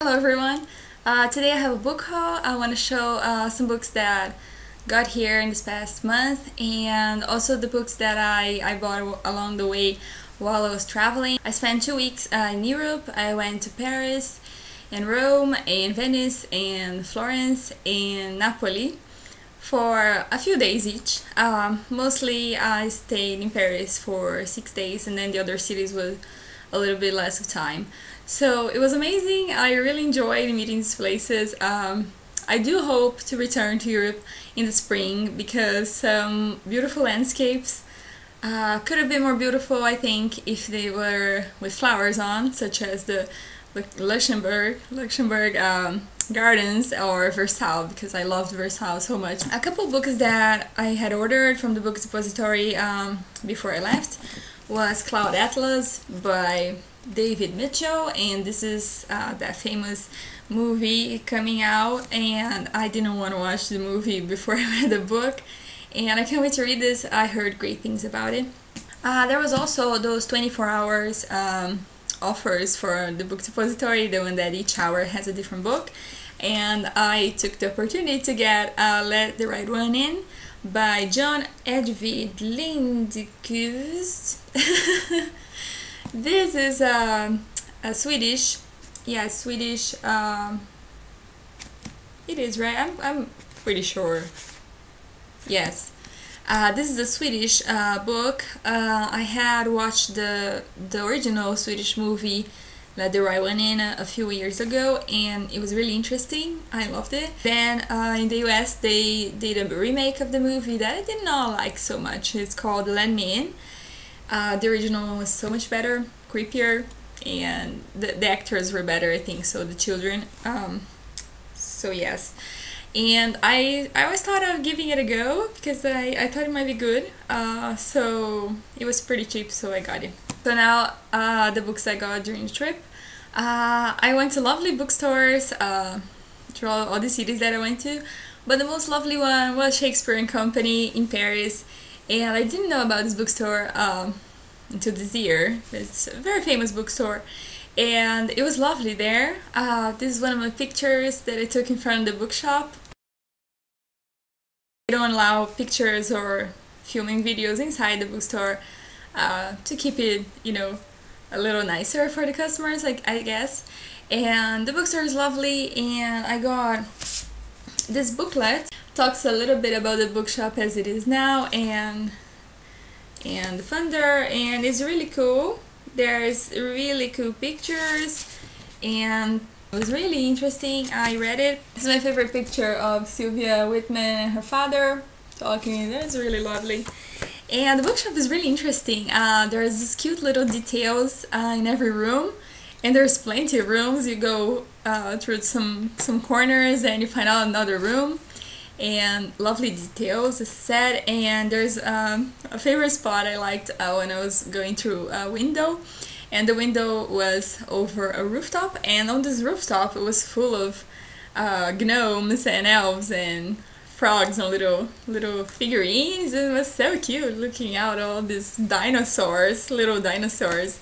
Hello everyone. Today I have a book haul. I want to show some books that got here in this past month and also the books that I bought along the way while I was traveling. I spent 2 weeks in Europe. I went to Paris and Rome and Venice and Florence and Napoli for a few days each. Mostly I stayed in Paris for 6 days and then the other cities was a little bit less of time. So it was amazing. I really enjoyed meeting these places. I do hope to return to Europe in the spring because some beautiful landscapes could have been more beautiful, I think, if they were with flowers on, such as the Luxembourg Gardens or Versailles, because I loved Versailles so much. A couple of books that I had ordered from the book depository before I left was Cloud Atlas by David Mitchell, and this is that famous movie coming out, and I didn't want to watch the movie before I read the book, and I can't wait to read this. I heard great things about it. There was also those 24 hours offers for the book depository, the one that each hour has a different book, and I took the opportunity to get Let the Right One In by John Ajvide Lindqvist. This is a Swedish, Swedish, it is, right? I'm pretty sure. Yes. This is a Swedish book. I had watched the original Swedish movie Let the Right One In a few years ago, and it was really interesting. I loved it. Then in the US they did a remake of the movie that I did not like so much. It's called Let Me In. The original one was so much better, creepier, and the actors were better, I think, so the children. So yes. And I always thought of giving it a go because I thought it might be good. So it was pretty cheap, so I got it. So now the books I got during the trip. I went to lovely bookstores through all the cities that I went to, but the most lovely one was Shakespeare and Company in Paris. And I didn't know about this bookstore until this year. It's a very famous bookstore, and it was lovely there. This is one of my pictures that I took in front of the bookshop. They don't allow pictures or filming videos inside the bookstore to keep it, you know, a little nicer for the customers, I guess. And the bookstore is lovely, and I got this booklet. Talks a little bit about the bookshop as it is now and the funder, and it's really cool. There's really cool pictures and it was really interesting. I read it. This is my favorite picture of Sylvia Whitman and her father talking. That's really lovely. And the bookshop is really interesting. There's these cute little details in every room, and there's plenty of rooms. You go through some corners and you find out another room, and lovely details, as said. And there's a favorite spot I liked when I was going through a window, and the window was over a rooftop, and on this rooftop it was full of gnomes and elves and frogs and little figurines. It was so cute looking out all these dinosaurs, little dinosaurs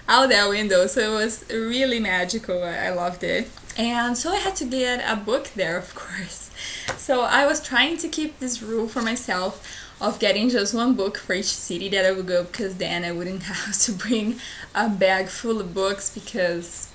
out that window, so it was really magical. I loved it. And so I had to get a book there, of course. So I was trying to keep this rule for myself of getting just one book for each city that I would go, because then I wouldn't have to bring a bag full of books, because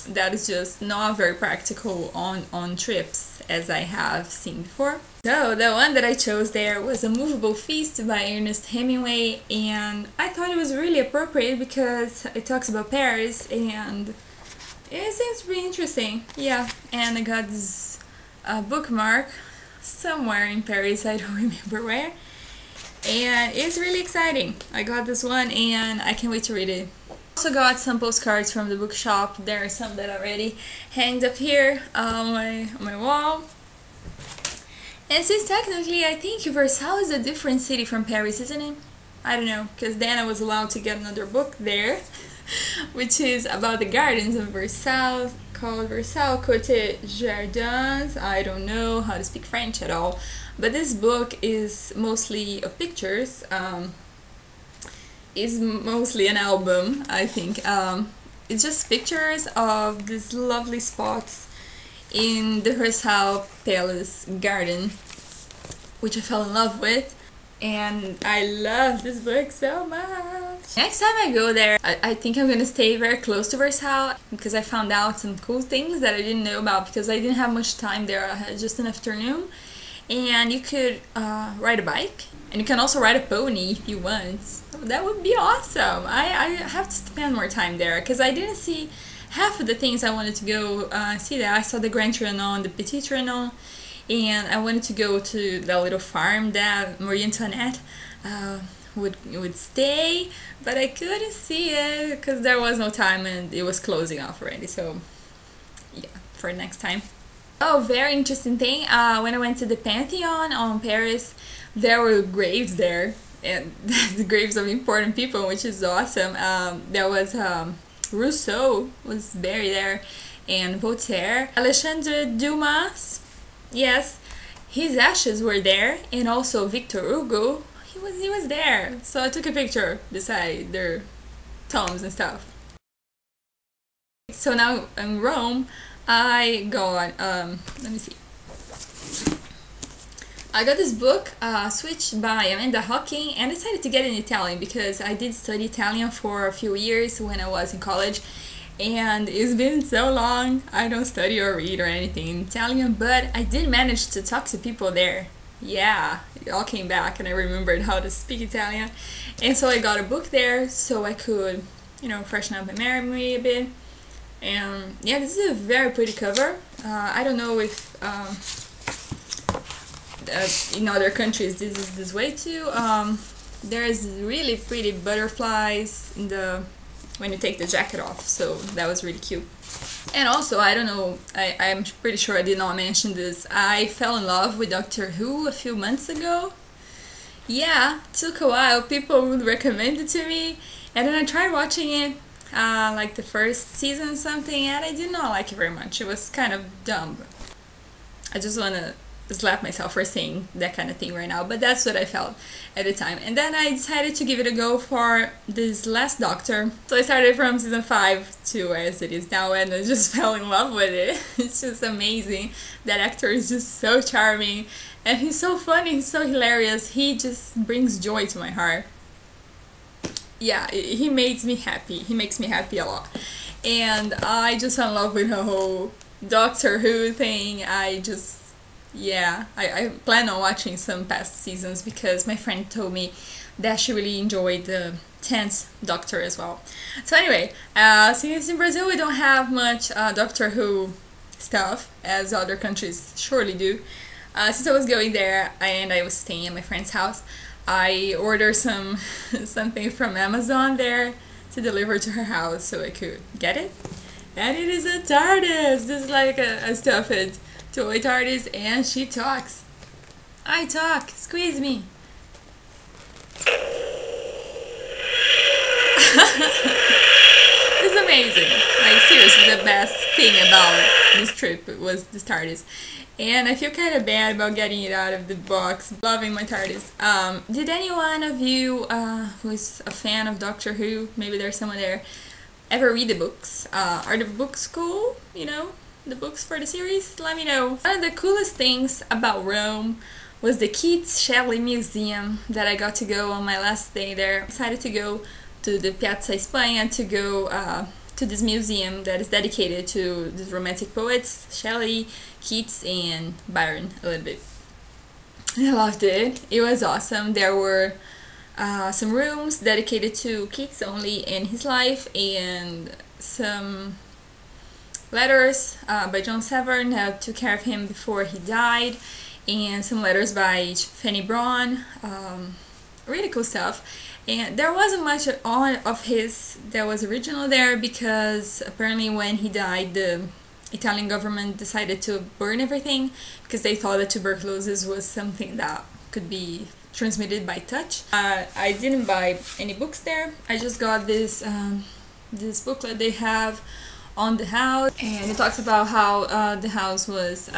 that is just not very practical on trips, as I have seen before. So the one that I chose there was A Movable Feast by Ernest Hemingway, and I thought it was really appropriate because it talks about Paris and it seems to be interesting. Yeah, and I got this bookmark somewhere in Paris, I don't remember where, and it's really exciting. I got this one and I can't wait to read it. Also got some postcards from the bookshop. There are some that already hanged up here on my wall. And since technically I think Versailles is a different city from Paris, isn't it? I don't know, because then I was allowed to get another book there, which is about the gardens of Versailles, called Versailles Côté Jardins. I don't know how to speak French at all, but this book is mostly of pictures. Is mostly an album, I think. It's just pictures of these lovely spots in the Versailles Palace garden, which I fell in love with. And I love this book so much. Next time I go there, I think I'm gonna stay very close to Versailles because I found out some cool things that I didn't know about because I didn't have much time there. I had just an afternoon. And you could ride a bike, and you can also ride a pony if you want. That would be awesome. I have to spend more time there because I didn't see half of the things I wanted to go see there. I saw the Grand Trianon, the Petit Trianon, and I wanted to go to the little farm that Marie Antoinette would stay, but I couldn't see it because there was no time and it was closing off already. So yeah, for next time. Oh, very interesting thing. When I went to the Pantheon on Paris, there were graves there, and the graves of important people, which is awesome. There was Rousseau was buried there, and Voltaire, Alexandre Dumas. Yes, his ashes were there, and also Victor Hugo. He was there. So I took a picture beside their tombs and stuff. So now in Rome, I got, let me see. I got this book, Switched by Amanda Hocking, and I decided to get it in Italian because I did study Italian for a few years when I was in college, and it's been so long I don't study or read or anything in Italian, but I did manage to talk to people there. Yeah, it all came back and I remembered how to speak Italian, and so I got a book there so I could, you know, freshen up my memory a bit. And yeah, this is a very pretty cover. I don't know if in other countries this is this way too. There's really pretty butterflies in the when you take the jacket off, so that was really cute. And also, I don't know, I'm pretty sure I did not mention this, I fell in love with Doctor Who a few months ago. Yeah, took a while, people would recommend it to me, and then I tried watching it, like the first season or something, and I did not like it very much. It was kind of dumb. I just want to slap myself for saying that kind of thing right now, but that's what I felt at the time. And then I decided to give it a go for this last Doctor. So I started from season 5 to as it is now, and I just fell in love with it. It's just amazing. That actor is just so charming, and he's so funny, he's so hilarious. He just brings joy to my heart. Yeah, he makes me happy. He makes me happy a lot. And I just fell in love with the whole Doctor Who thing. Yeah, I plan on watching some past seasons because my friend told me that she really enjoyed the 10th Doctor as well. So anyway, since in Brazil we don't have much Doctor Who stuff, as other countries surely do, since I was going there and I was staying at my friend's house, I ordered something from Amazon there to deliver to her house so I could get it. And it is a TARDIS! This is like a stuffed toy TARDIS, and she talks. I talk, squeeze me. It's amazing. Like seriously, the best thing about this trip was this TARDIS. And I feel kind of bad about getting it out of the box. Loving my TARDIS. Did any one of you who is a fan of Doctor Who, maybe there's someone there, ever read the books? Are the books cool? You know, the books for the series? Let me know. One of the coolest things about Rome was the Keats Shelley Museum that I got to go on my last day there. I decided to go to the Piazza España to go to this museum that is dedicated to the romantic poets, Shelley, Keats, and Byron a little bit. I loved it. It was awesome. There were some rooms dedicated to Keats only in his life, and some letters by John Severn that took care of him before he died, and some letters by Fanny Braun. Really cool stuff. And there wasn't much of his that was original there because apparently when he died the Italian government decided to burn everything because they thought that tuberculosis was something that could be transmitted by touch. I didn't buy any books there. I just got this this booklet they have on the house, and it talks about how the house was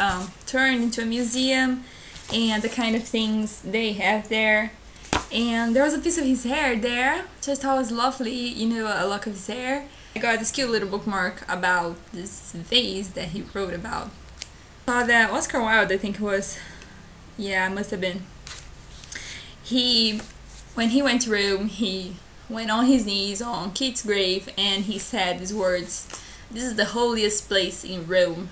turned into a museum and the kind of things they have there. And there was a piece of his hair there, which I thought was lovely, you know, a lock of his hair. I got this cute little bookmark about this vase that he wrote about. Saw that Oscar Wilde, I think it was, yeah, it must have been. When he went to Rome, he went on his knees on Keats' grave and he said these words, "This is the holiest place in Rome."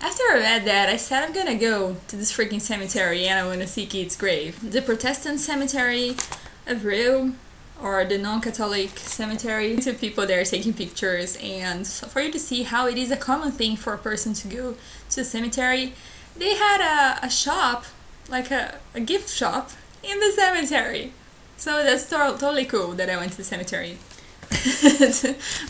After I read that, I said I'm gonna go to this freaking cemetery and I wanna see Keats' grave. The Protestant cemetery of Rome, or the non-Catholic cemetery. To people there taking pictures, and so for you to see how it is a common thing for a person to go to a cemetery, they had a shop, like a gift shop in the cemetery. So that's totally cool that I went to the cemetery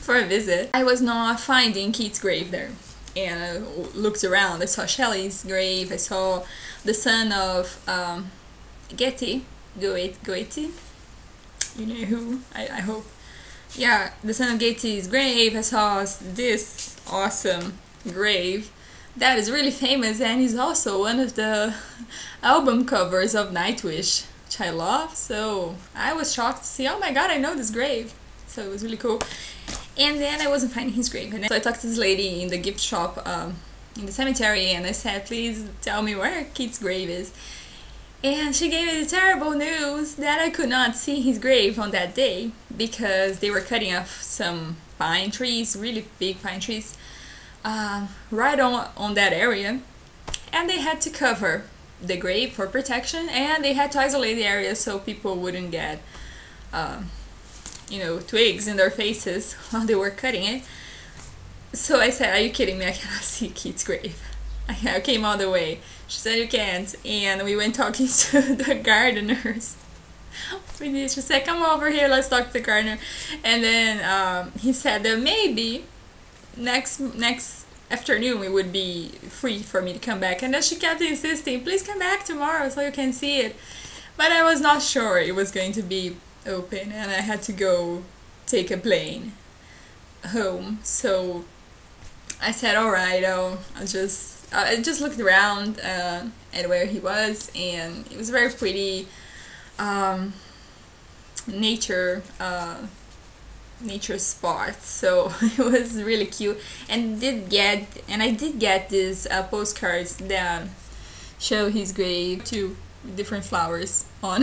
for a visit. I was not finding Keats' grave there, and I looked around. I saw Shelley's grave, I saw the son of Goethe, you know who, I hope. Yeah, the son of Goethe's grave. I saw this awesome grave that is really famous, and is also one of the album covers of Nightwish, which I love. So I was shocked to see, oh my god, I know this grave. So it was really cool. And then I wasn't finding his grave, and so I talked to this lady in the gift shop in the cemetery, and I said, please tell me where Keats' grave is. And she gave me the terrible news that I could not see his grave on that day because they were cutting off some pine trees, really big pine trees, right on that area, and they had to cover the grave for protection, and they had to isolate the area so people wouldn't get you know, twigs in their faces while they were cutting it. So I said, are you kidding me? I cannot see Keats' grave. I came all the way. She said, you can't. And we went talking to the gardeners. She said, come over here, let's talk to the gardener. And then he said that maybe next afternoon we would be free for me to come back. And then she kept insisting, please come back tomorrow so you can see it. But I was not sure it was going to be open, and I had to go take a plane home. So I said, alright, I just looked around at where he was, and it was very pretty nature spot, so it was really cute. And I did get these postcards that show his grave, two different flowers on,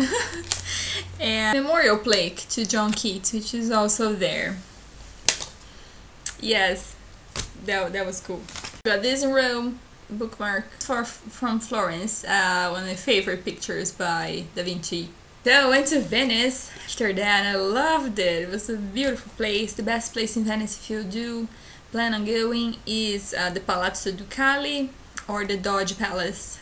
and a memorial plaque to John Keats, which is also there. Yes, that was cool. Got this in Rome bookmark from Florence, one of my favorite pictures by Da Vinci. So I went to Venice after that, and I loved it. It was a beautiful place. The best place in Venice, if you do plan on going, is the Palazzo Ducale or the Doge Palace.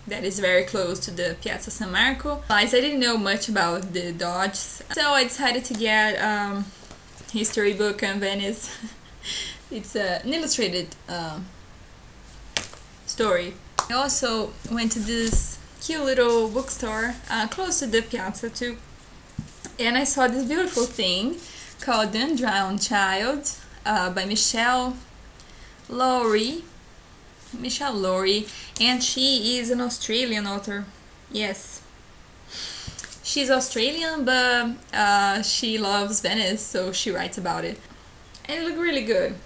That is very close to the Piazza San Marco. I didn't know much about the Doges, so I decided to get history book on Venice. It's an illustrated story. I also went to this cute little bookstore close to the piazza too, and I saw this beautiful thing called The Undrowned Child by Michelle Lowry, and she is an Australian author. Yes, she's Australian, but she loves Venice, so she writes about it, and it looked really good.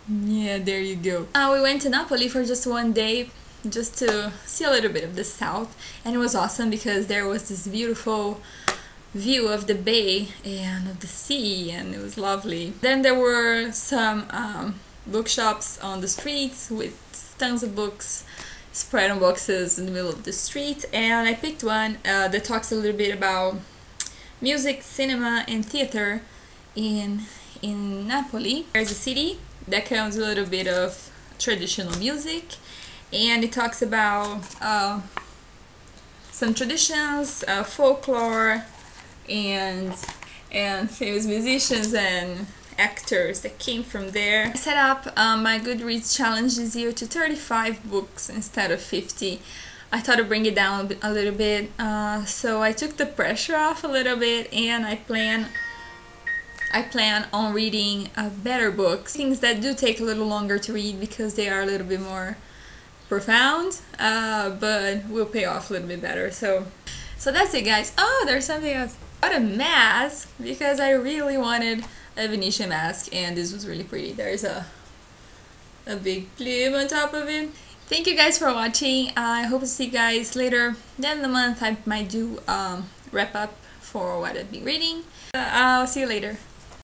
Yeah, there you go. We went to Napoli for just one day, just to see a little bit of the south, and it was awesome because there was this beautiful view of the bay and of the sea, and it was lovely. Then there were some bookshops on the streets with tons of books spread on boxes in the middle of the street, and I picked one that talks a little bit about music, cinema, and theater in Napoli. There's a city that comes with a little bit of traditional music, and it talks about some traditions, folklore, and famous musicians and actors that came from there. I set up my Goodreads challenge this year to 35 books instead of 50. I thought I'd bring it down a little bit, so I took the pressure off a little bit, and I plan on reading better books, things that do take a little longer to read because they are a little bit more profound, but will pay off a little bit better. So that's it, guys. Oh, there's something else. Got a mask because I really wanted a Venetian mask, and this was really pretty. There's a big plume on top of it. Thank you guys for watching. I hope to see you guys later. Then the month I might do wrap up for what I've been reading. I'll see you later.